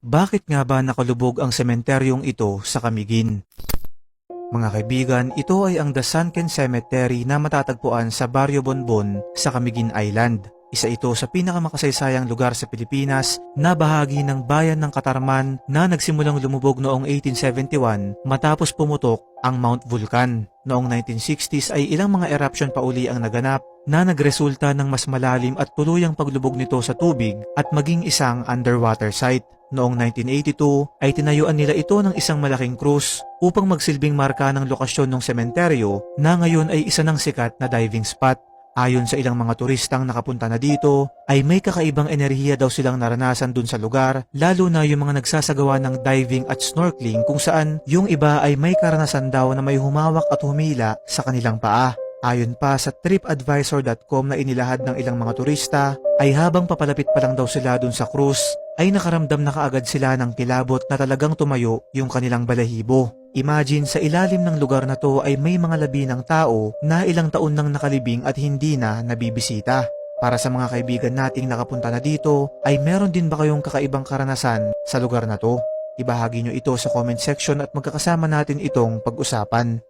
Bakit nga ba nakalubog ang sementeryong ito sa Camiguin? Mga kaibigan, ito ay ang The Sunken Cemetery na matatagpuan sa Barrio Bonbon sa Camiguin Island. Isa ito sa pinakamakasaysayang lugar sa Pilipinas na bahagi ng bayan ng Katarman na nagsimulang lumubog noong 1871 matapos pumutok ang Mount Vulcan. Noong 1960s ay ilang mga eruption pa uli ang naganap na nagresulta ng mas malalim at tuluyang paglubog nito sa tubig at maging isang underwater site. Noong 1982 ay tinayuan nila ito ng isang malaking krus upang magsilbing marka ng lokasyon ng sementeryo na ngayon ay isa ng sikat na diving spot. Ayon sa ilang mga turistang nakapunta na dito, ay may kakaibang enerhiya daw silang naranasan dun sa lugar, lalo na yung mga nagsasagawa ng diving at snorkeling kung saan yung iba ay may karanasan daw na may humawak at humila sa kanilang paa. Ayon pa sa tripadvisor.com na inilahad ng ilang mga turista, ay habang papalapit pa lang daw sila dun sa cruise, ay nakaramdam na kaagad sila ng kilabot na talagang tumayo yung kanilang balahibo. Imagine sa ilalim ng lugar na to ay may mga labi ng tao na ilang taon nang nakalibing at hindi na nabibisita. Para sa mga kaibigan nating nakapunta na dito, ay meron din ba kayong kakaibang karanasan sa lugar na to? Ibahagi nyo ito sa comment section at magkakasama natin itong pag-usapan.